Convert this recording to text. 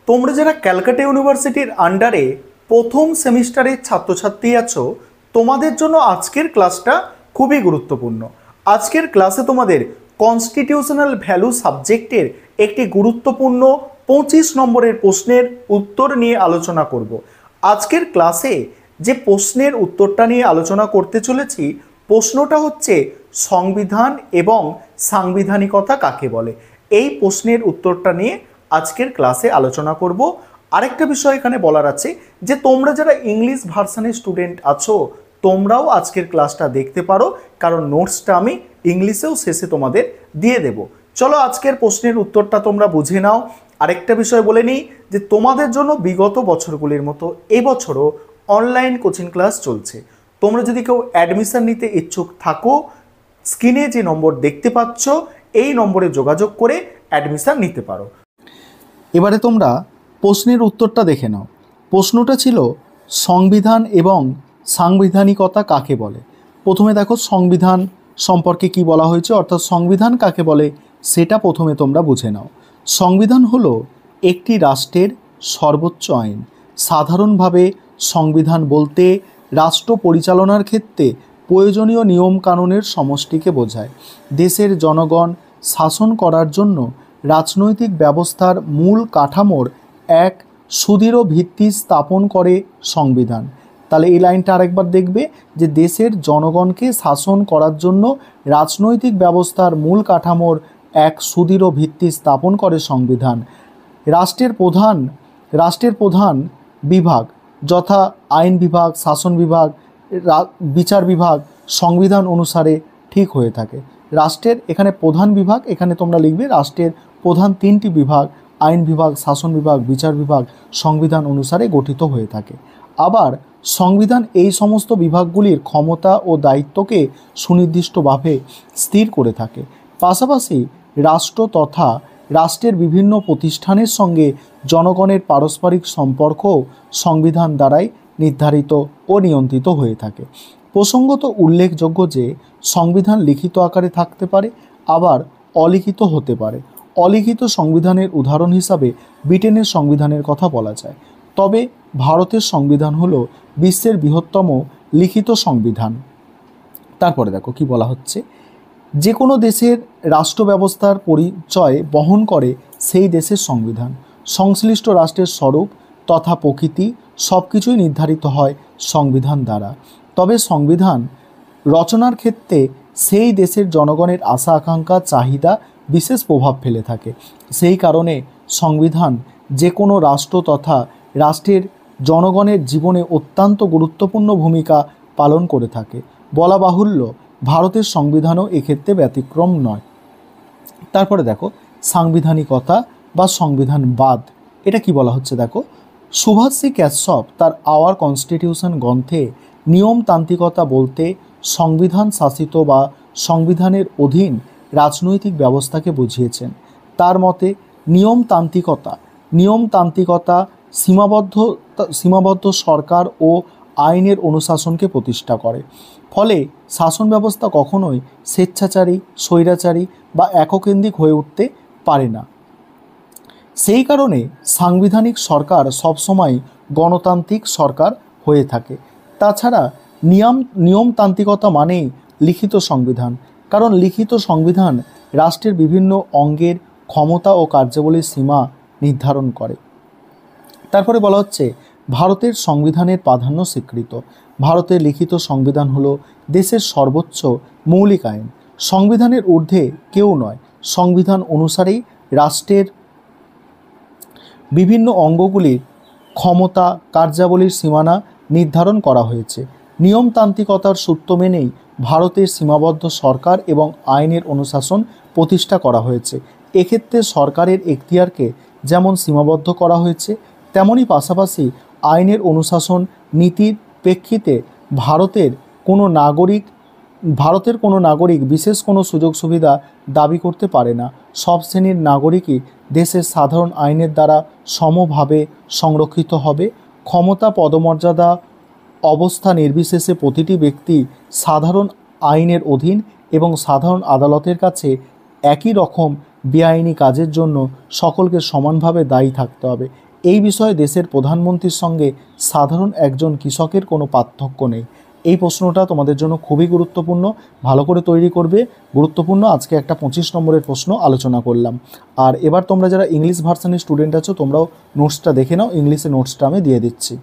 তোমরা যারা ক্যালকাটা ইউনিভার্সিটির আন্ডারে প্রথম সেমিস্টারের ছাত্রছাত্রী আছো, তোমাদের জন্য আজকের ক্লাসটা খুবই গুরুত্বপূর্ণ। আজকের ক্লাসে তোমাদের কনস্টিটিউশনাল ভ্যালু সাবজেক্টের একটি গুরুত্বপূর্ণ 25 নম্বরের প্রশ্নের উত্তর নিয়ে আলোচনা করব। আজকের ক্লাসে যে প্রশ্নের উত্তরটা নিয়ে আলোচনা করতে চলেছি, প্রশ্নটা হচ্ছে সংবিধান এবং সাংবিধানিকতা কাকে বলে। এই প্রশ্নের উত্তরটা নিয়ে আজকের ক্লাসে আলোচনা করব। আরেকটা বিষয় এখানে বলার আছে যে তোমরা যারা ইংলিশ ভার্সনের স্টুডেন্ট আছো, তোমরাও আজকের ক্লাসটা দেখতে পারো, কারণ নোটসটা আমি ইংলিশেও শেষে তোমাদের দিয়ে দেব। চলো আজকের প্রশ্নের উত্তরটা তোমরা বুঝে নাও। আরেকটা বিষয় বলে নিই যে তোমাদের জন্য বিগত বছরগুলির মতো এবছরও অনলাইন কোচিং ক্লাস চলছে। তোমরা যদি কেউ অ্যাডমিশন নিতে ইচ্ছুক থাকো, স্ক্রিনে যে নম্বর দেখতে পাচ্ছ এই নম্বরে যোগাযোগ করে অ্যাডমিশন নিতে পারো। এবারে তোমরা প্রশ্নের উত্তরটা দেখে নাও। প্রশ্নটা ছিল সংবিধান এবং সাংবিধানিকতা কাকে বলে। প্রথমে দেখো সংবিধান সম্পর্কে কি বলা হয়েছে, অর্থাৎ সংবিধান কাকে বলে সেটা প্রথমে তোমরা বুঝে নাও। সংবিধান হলো একটি রাষ্ট্রের সর্বোচ্চ আইন। সাধারণভাবে সংবিধান বলতে রাষ্ট্র পরিচালনার ক্ষেত্রে প্রয়োজনীয় নিয়মকানুনের সমষ্টিকে বোঝায়। দেশের জনগণ শাসন করার জন্য রাজনৈতিক ব্যবস্থার মূল কাঠামোর এক সুদৃঢ় ভিত্তি স্থাপন করে সংবিধান। তাহলে এই লাইনটা আরেকবার দেখবে যে দেশের জনগণকে শাসন করার জন্য রাজনৈতিক ব্যবস্থার মূল কাঠামোর এক সুদৃঢ় ভিত্তি স্থাপন করে সংবিধান। রাষ্ট্রের প্রধান বিভাগ যথা আইন বিভাগ, শাসন বিভাগ, বিচার বিভাগ সংবিধান অনুসারে ঠিক হয়ে থাকে। রাষ্ট্রের এখানে প্রধান বিভাগ, এখানে তোমরা লিখবে রাষ্ট্রের প্রধান 3টি বিভাগ আইন বিভাগ, শাসন বিভাগ, বিচার বিভাগ সংবিধান অনুসারে গঠিত হয়ে থাকে। আবার সংবিধান এই সমস্ত বিভাগগুলির ক্ষমতা ও দায়িত্বকে সুনির্দিষ্টভাবে স্থির করে থাকে। পাশাপাশি রাষ্ট্র তথা রাষ্ট্রের বিভিন্ন প্রতিষ্ঠানের সঙ্গে জনগণের পারস্পরিক সম্পর্কও সংবিধান দ্বারাই নির্ধারিত ও নিয়ন্ত্রিত হয়ে থাকে। প্রসঙ্গত উল্লেখযোগ্য যে সংবিধান লিখিত আকারে থাকতে পারে, আবার অলিখিত হতে পারে। অলিখিত সংবিধানের উদাহরণ হিসাবে ব্রিটেনের সংবিধানের কথা বলা যায়। তবে ভারতের সংবিধান হলো বিশ্বের বৃহত্তম লিখিত সংবিধান। তারপরে দেখো কি বলা হচ্ছে, যে কোনো দেশের রাষ্ট্র ব্যবস্থার পরিচয় বহন করে সেই দেশের সংবিধান। সংশ্লিষ্ট রাষ্ট্রের স্বরূপ তথা প্রকৃতি সব কিছুই নির্ধারিত হয় সংবিধান দ্বারা। তবে সংবিধান রচনার ক্ষেত্রে সেই দেশের জনগণের আশা আকাঙ্ক্ষা চাহিদা বিশেষ প্রভাব ফেলে থাকে। সেই কারণে সংবিধান যে কোনো রাষ্ট্র তথা রাষ্ট্রের জনগণের জীবনে অত্যন্ত গুরুত্বপূর্ণ ভূমিকা পালন করে থাকে। বলা বাহুল্য ভারতের সংবিধানও এক্ষেত্রে ব্যতিক্রম নয়। তারপরে দেখো সাংবিধানিকতা বা সংবিধানবাদ, এটা কি বলা হচ্ছে দেখো। সুভাষ কাশ্যপ তার আওয়ার কনস্টিটিউশন গ্রন্থে নিয়মতান্ত্রিকতা বলতে সংবিধান শাসিত বা সংবিধানের অধীন রাজনৈতিক ব্যবস্থাকে বুঝিয়েছেন। তার মতে নিয়মতান্ত্রিকতা সীমাবদ্ধ সরকার ও আইনের অনুশাসনকে প্রতিষ্ঠা করে। ফলে শাসন ব্যবস্থা কখনোই স্বেচ্ছাচারী, স্বৈরাচারী বা এককেন্দ্রিক হয়ে উঠতে পারে না। সেই কারণে সাংবিধানিক সরকার সবসময় গণতান্ত্রিক সরকার হয়ে থাকে। তাছাড়া নিয়মতান্ত্রিকতা মানেই লিখিত সংবিধান, কারণ লিখিত সংবিধান রাষ্ট্রের বিভিন্ন অঙ্গের ক্ষমতা ও কার্যাবলীর সীমা নির্ধারণ করে। তারপরে বলা হচ্ছে ভারতের সংবিধানের প্রাধান্য স্বীকৃত। ভারতের লিখিত সংবিধান হলো দেশের সর্বোচ্চ মৌলিক আইন। সংবিধানের ঊর্ধ্বে কেউ নয়। সংবিধান অনুসারেই রাষ্ট্রের বিভিন্ন অঙ্গগুলির ক্ষমতা, কার্যাবলীর সীমানা নির্ধারণ করা হয়েছে। নিয়মতান্ত্রিকতার সূত্র মেনেই ভারতের সীমাবদ্ধ সরকার এবং আইনের অনুশাসন প্রতিষ্ঠা করা হয়েছে। এক্ষেত্রে সরকারের এখতিয়ারকে যেমন সীমাবদ্ধ করা হয়েছে, তেমনই পাশাপাশি আইনের অনুশাসন নীতির প্রেক্ষিতে ভারতের কোনো নাগরিক বিশেষ কোনো সুযোগ সুবিধা দাবি করতে পারে না। সব শ্রেণীর নাগরিকই দেশের সাধারণ আইনের দ্বারা সমভাবে সংরক্ষিত হবে। ক্ষমতা, পদমর্যাদা, অবস্থা নির্বিশেষে প্রতিটি ব্যক্তি সাধারণ আইনের অধীন এবং সাধারণ আদালতের কাছে একই রকম বেআইনি কাজের জন্য সকলকে সমানভাবে দায়ী থাকতে হবে। এই বিষয়ে দেশের প্রধানমন্ত্রীর সঙ্গে সাধারণ একজন কৃষকের কোনো পার্থক্য নেই। এই প্রশ্নটা তোমাদের জন্য খুবই গুরুত্বপূর্ণ, ভালো করে তৈরি করবে। গুরুত্বপূর্ণ, আজকে একটা 25 নম্বরের প্রশ্ন আলোচনা করলাম। আর এবার তোমরা যারা ইংলিশ ভার্সনের স্টুডেন্ট আছো তোমরাও নোটসটা দেখে নাও, ইংলিশে নোটসটা আমি দিয়ে দিচ্ছি।